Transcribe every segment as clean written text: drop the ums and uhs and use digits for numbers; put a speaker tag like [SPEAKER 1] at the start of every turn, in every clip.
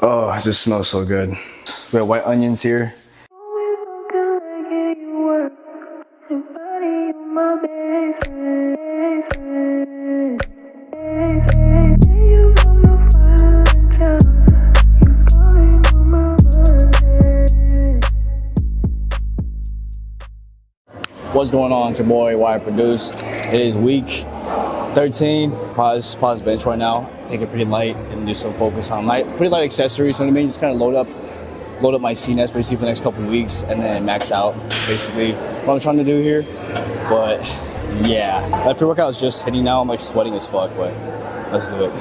[SPEAKER 1] Oh, it just smells so good. We have white onions here. What's going on? It's your boy, Why I Produce. It is week 13. Pause bench right now. Take it pretty light and do some focus on pretty light accessories. You know what I mean? Just kind of load up my CNS basically for the next couple of weeks and then max out basically what I'm trying to do here. But yeah, that pre-workout is just hitting now. I'm like sweating as fuck, but let's do it.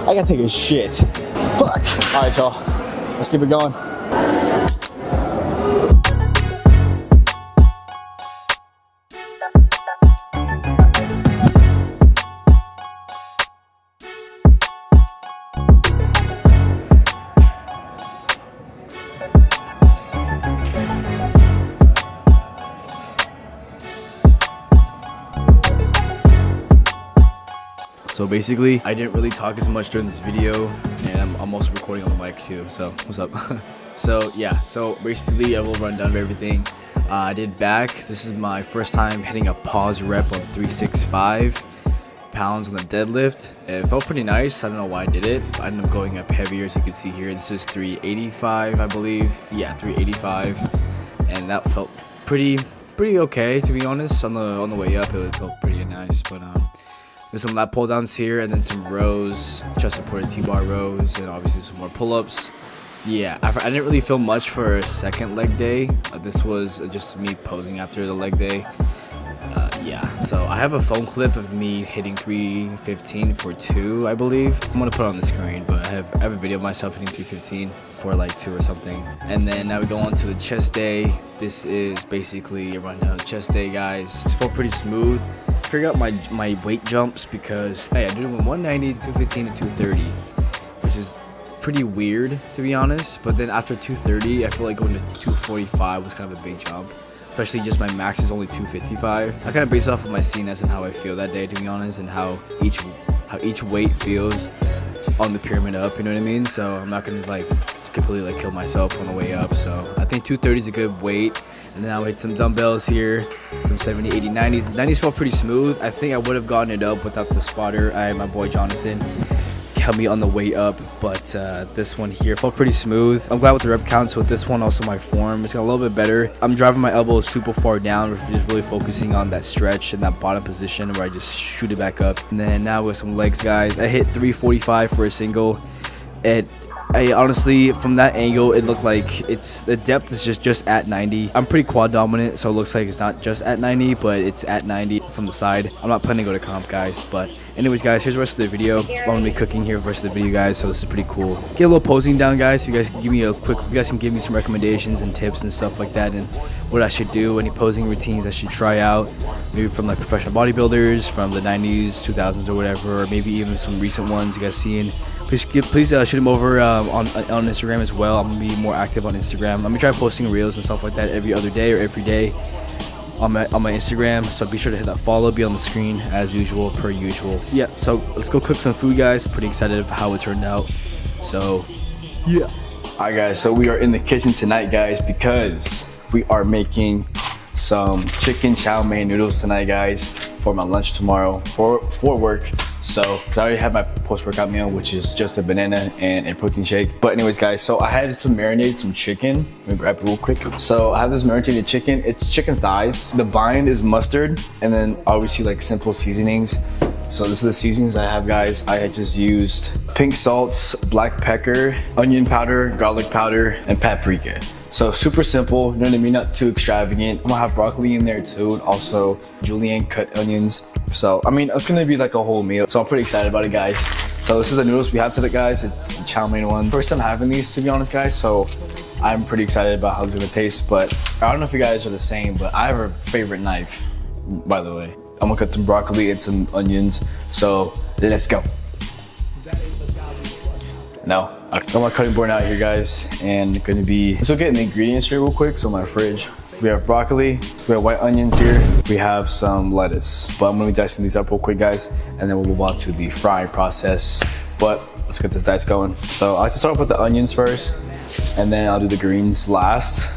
[SPEAKER 1] I gotta take a shit. Fuck. All right, y'all. Let's keep it going. So basically, I didn't really talk as much during this video, and I'm also recording on the mic too, so what's up? So yeah, so basically I will run down everything. I did back. This is my first time hitting a pause rep on 365 pounds on the deadlift. It felt pretty nice. I don't know why I did it. I ended up going up heavier, as you can see here. This is 385, I believe. Yeah, 385, and that felt pretty okay, to be honest. On the way up, it felt pretty nice, but there's some lat pull downs here, and then some rows, chest supported T-bar rows, and obviously some more pull-ups. Yeah, I didn't really film much for a second leg day. This was just me posing after the leg day. Yeah, so I have a phone clip of me hitting 315 for 2, I believe. I'm gonna put it on the screen, but I have a video of myself hitting 315 for like 2 or something. And then now we go on to the chest day. This is basically a rundown of chest day, guys. It felt pretty smooth. Figure out my weight jumps because hey, I did it from 190 to 215 to 230, which is pretty weird, to be honest. But then after 230, I feel like going to 245 was kind of a big jump, especially just my max is only 255. I kind of base it off of my CNS and how I feel that day, to be honest, and how each weight feels on the pyramid up, you know what I mean? So I'm not gonna like just completely like kill myself on the way up. So I think 230 is a good weight. And then I hit some dumbbells here, some 70, 80, 90s. 90s felt pretty smooth. I think I would have gotten it up without the spotter. My boy Jonathan helped me on the way up, but this one here felt pretty smooth. I'm glad with the rep counts. With this one, also my form, it's got a little bit better. I'm driving my elbows super far down. We're just really focusing on that stretch and that bottom position where I just shoot it back up. And then now with some legs, guys, I hit 345 for a single. I honestly, from that angle, it looked like the depth is just at 90. I'm pretty quad dominant, so it looks like it's not just at 90, but it's at 90 from the side. I'm not planning to go to comp, guys, but anyways, guys, here's the rest of the video. I'm gonna be cooking here for the rest of the video, guys, so this is pretty cool. Get a little posing down, guys. If you guys can give me you guys can give me some recommendations and tips and stuff like that, and what I should do, any posing routines I should try out, maybe from like professional bodybuilders from the 90s, 2000s, or whatever, or maybe even some recent ones you guys seen. Please shoot them over on Instagram as well. I'm gonna be more active on Instagram. I'm gonna try posting reels and stuff like that every other day or every day on my Instagram. So be sure to hit that follow, be on the screen as usual, per usual. Yeah, so let's go cook some food, guys. Pretty excited of how it turned out. So yeah. All right, guys. So we are in the kitchen tonight, guys, because we are making some chicken chow mein noodles tonight, guys, for my lunch tomorrow for work. So, cause I already have my post-workout meal, which is just a banana and a protein shake. But anyways, guys, so I had to marinate some chicken. Let me grab it real quick. So I have this marinated chicken. It's chicken thighs. The bind is mustard, and then obviously like simple seasonings. So this is the seasonings I have, guys. I had just used pink salt, black pepper, onion powder, garlic powder, and paprika. So super simple, you know what I mean? Not too extravagant. I'm gonna have broccoli in there too, and also julienne cut onions. So, I mean, it's gonna be like a whole meal. So I'm pretty excited about it, guys. So this is the noodles we have today, guys. It's the chow mein one. First time having these, to be honest, guys. So I'm pretty excited about how it's gonna taste. But I don't know if you guys are the same, but I have a favorite knife, by the way. I'm gonna cut some broccoli and some onions. So let's go. No. I got my cutting board out here, guys, and gonna be, let's look at the ingredients here real quick. So my fridge, we have broccoli, we have white onions here, we have some lettuce. But I'm gonna be dicing these up real quick, guys, and then we'll move on to the frying process. But let's get this dice going. So I like to start off with the onions first, and then I'll do the greens last.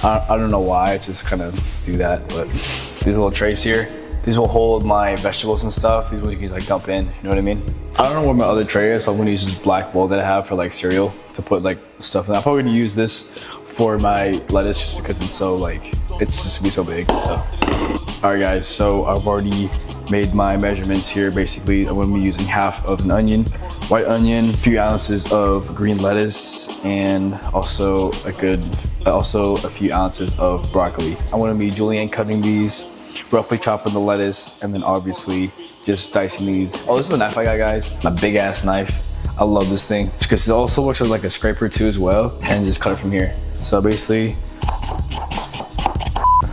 [SPEAKER 1] I don't know why, I just kind of do that, but these little trays here, these will hold my vegetables and stuff. These ones you can just like dump in, you know what I mean? I don't know where my other tray is, so I'm gonna use this black bowl that I have for like cereal to put like stuff in. I'm probably gonna use this for my lettuce just because it's so like, it's just gonna be so big, so. All right guys, so I've already made my measurements here. Basically, I'm gonna be using half of an onion, white onion, a few ounces of green lettuce, and also a few ounces of broccoli. I'm gonna be julienne cutting these, roughly chopping the lettuce, and then obviously just dicing these. Oh, this is the knife I got, guys. My big ass knife. I love this thing because it also works as like a scraper too as well, and just cut it from here. So basically,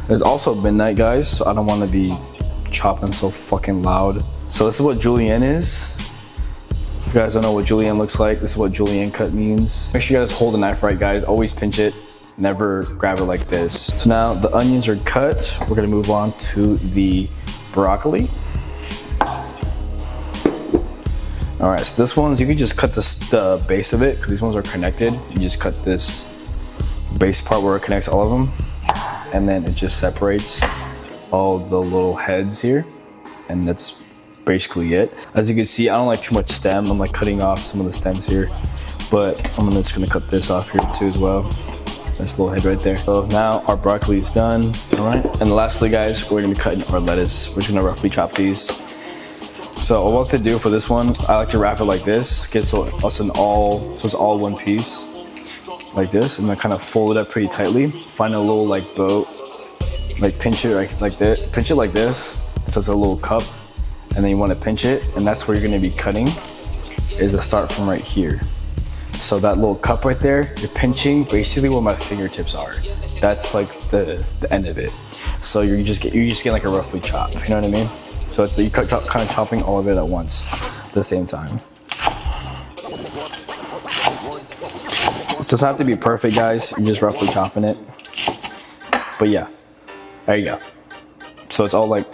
[SPEAKER 1] it's also midnight, guys, so I don't want to be chopping so fucking loud. So this is what julienne is. If you guys don't know what julienne looks like, this is what julienne cut means. Make sure you guys hold the knife right, guys. Always pinch it. Never grab it like this. So now the onions are cut. We're gonna move on to the broccoli. All right, so this one's, you can just cut the base of it because these ones are connected. You just cut this base part where it connects all of them, and then it just separates all the little heads here, and that's basically it. As you can see, I don't like too much stem. I'm like cutting off some of the stems here, but I'm just gonna cut this off here too as well. Nice little head right there. So now our broccoli is done. All right, and lastly, guys, we're gonna be cutting our lettuce. We're just gonna roughly chop these. So what to do for this one, I like to wrap it like this, so it's all one piece, like this, and then kind of fold it up pretty tightly. Find a little like boat, like pinch it like that, pinch it like this, so it's a little cup, and then you want to pinch it, and that's where you're gonna be cutting, is to start from right here. So that little cup right there, you're pinching basically where my fingertips are. That's like the end of it. So you just get like a roughly chop, you know what I mean? So it's you kind of chopping all of it at once, at the same time. It doesn't have to be perfect, guys. You're just roughly chopping it. But yeah, there you go. So it's all like,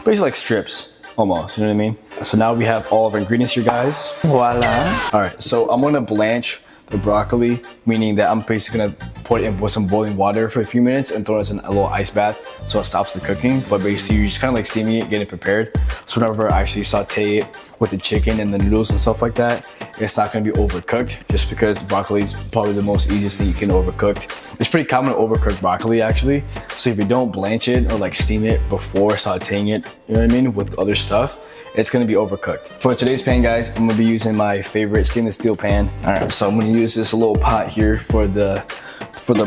[SPEAKER 1] basically like strips, almost, you know what I mean? So now we have all of our ingredients here, guys. Voila. All right, so I'm gonna blanch the broccoli, meaning that I'm basically gonna put it in with some boiling water for a few minutes and throw it in a little ice bath so it stops the cooking. But basically you're just kind of like steaming it, getting it prepared. So whenever I actually saute it with the chicken and the noodles and stuff like that, it's not gonna be overcooked, just because broccoli is probably the most easiest thing you can overcook. It's pretty common to overcook broccoli actually. So if you don't blanch it or like steam it before sauteing it, you know what I mean, with other stuff, it's gonna be overcooked. For today's pan, guys, I'm gonna be using my favorite stainless steel pan. All right, so I'm gonna use this little pot here for the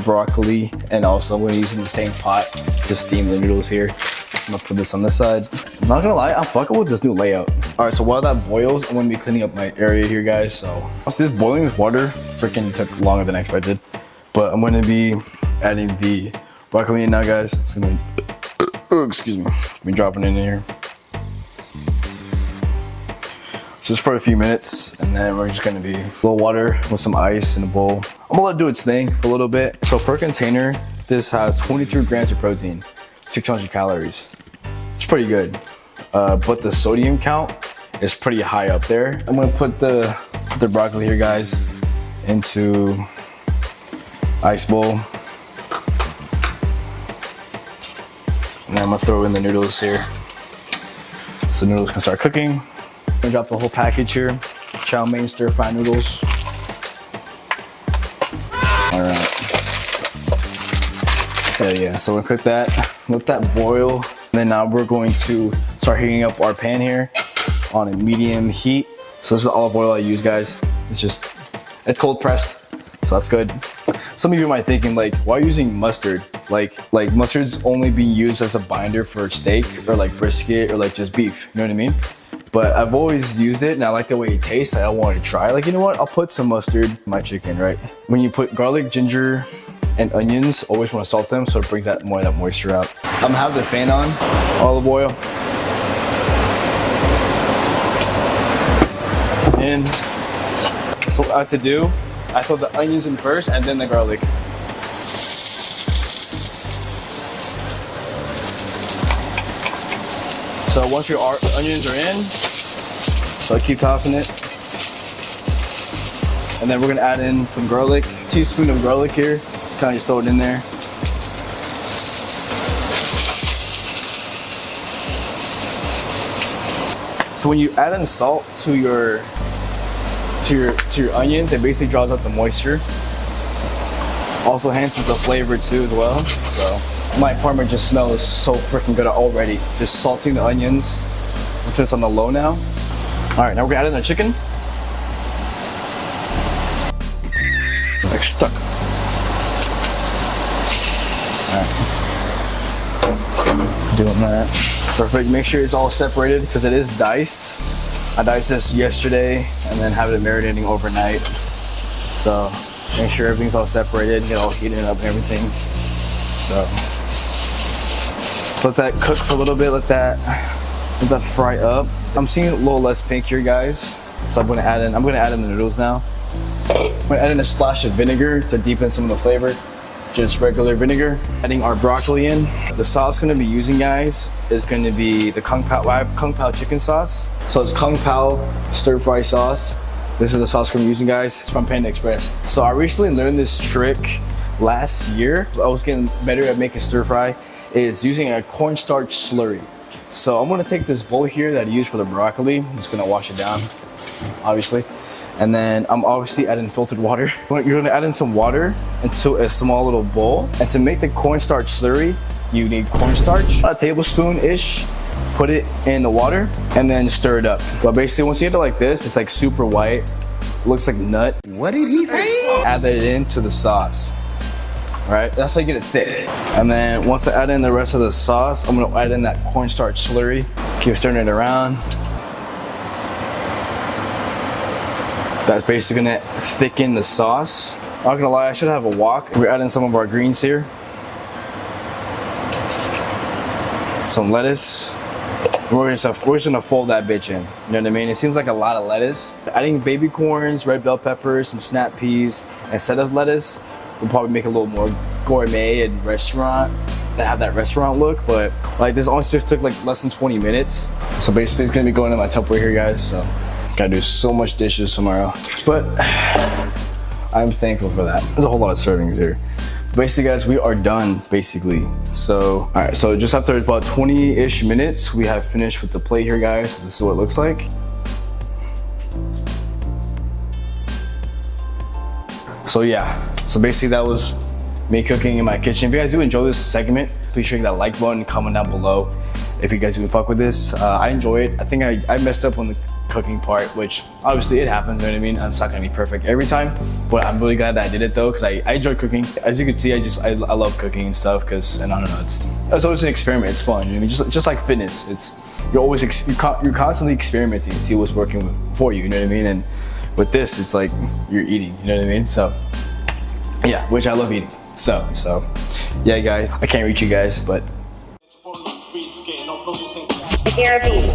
[SPEAKER 1] broccoli, and also I'm gonna use the same pot to steam the noodles here. I'm gonna put this on this side. I'm not gonna lie, I'm fucking with this new layout. All right, so while that boils, I'm gonna be cleaning up my area here, guys. So this boiling with water freaking took longer than I expected, but I'm gonna be adding the broccoli in now, guys. It's gonna, excuse me, be dropping it in here. Just for a few minutes, and then we're just gonna be a little water with some ice in a bowl. I'm gonna let it do its thing for a little bit. So per container, this has 23 grams of protein, 600 calories. It's pretty good, but the sodium count is pretty high up there. I'm gonna put the broccoli here, guys, into ice bowl. And then I'm gonna throw in the noodles here, so the noodles can start cooking. I got the whole package here, chow mein stir fry noodles. All right. Hell yeah, so we're gonna cook that, let that boil. And then now we're going to start heating up our pan here on a medium heat. So this is the olive oil I use, guys. It's cold pressed, so that's good. Some of you might be thinking like, why are you using mustard? Like mustard's only being used as a binder for steak or like brisket or like just beef, you know what I mean? But I've always used it and I like the way it tastes. I wanted to try, like, you know what? I'll put some mustard in my chicken, right? When you put garlic, ginger, and onions, always want to salt them so it brings that moisture out. I'm gonna have the fan on, olive oil. And So what I have to do, I throw the onions in first and then the garlic. So once your onions are in, so I keep tossing it. And then we're gonna add in some garlic, a teaspoon of garlic here. Kind of just throw it in there. So when you add in salt to your onions, it basically draws out the moisture. Also enhances the flavor too as well. So my apartment just smells so freaking good already. Just salting the onions. We'll turn this on the low now. All right, now we're gonna add in the chicken. Like stuck. All right. Doing that. Perfect. Make sure it's all separated because it is diced. I diced this yesterday and then have it marinating overnight. So make sure everything's all separated, get all heated up and everything. So let that cook for a little bit. Let that fry up. I'm seeing a little less pink here, guys. So I'm gonna add in the noodles now. I'm gonna add in a splash of vinegar to deepen some of the flavor. Just regular vinegar. Adding our broccoli in. The sauce I'm gonna be using, guys, is gonna be the Kung Pao. I have Kung Pao chicken sauce. So it's Kung Pao stir fry sauce. This is the sauce I'm using, guys. It's from Panda Express. So I recently learned this trick last year. I was getting better at making stir fry. Is using a cornstarch slurry. So I'm gonna take this bowl here that I use for the broccoli. I'm just gonna wash it down, obviously. And then I'm obviously adding filtered water. You're gonna add in some water into a small little bowl. And to make the cornstarch slurry, you need cornstarch, a tablespoon-ish. Put it in the water and then stir it up. But basically, once you get it like this, it's like super white. Looks like nut.
[SPEAKER 2] What did he say?
[SPEAKER 1] Add that into the sauce. Right? That's how you get it thick. And then once I add in the rest of the sauce, I'm gonna add in that cornstarch slurry. Keep stirring it around. That's basically gonna thicken the sauce. I'm not gonna lie, I should have a wok. We're adding some of our greens here. Some lettuce. We're just gonna fold that bitch in. You know what I mean? It seems like a lot of lettuce. Adding baby corns, red bell peppers, some snap peas instead of lettuce will probably make it a little more gourmet and restaurant. That have that restaurant look, but like this honestly just took like less than 20 minutes. So basically it's gonna be going in my Tupperware here, guys. So gotta do so much dishes tomorrow. But I'm thankful for that. There's a whole lot of servings here. Basically, guys, we are done, basically. So, all right, so just after about 20-ish minutes, we have finished with the plate here, guys. This is what it looks like. So yeah, so basically that was me cooking in my kitchen. If you guys do enjoy this segment, please sure you hit that like button, comment down below. If you guys do fuck with this, I enjoy it. I think I messed up on the cooking part, which obviously it happens, you know what I mean? It's not gonna be perfect every time, but I'm really glad that I did it though, because I enjoy cooking. As you can see, I love cooking and stuff, because, and I don't know, it's always an experiment. It's fun, you know what I mean? Just like fitness, you're constantly experimenting to see what's working for you, you know what I mean? And with this, it's like you're eating, you know what I mean? So yeah, which I love eating. So yeah, guys, I can't reach you guys, but
[SPEAKER 3] Therapy.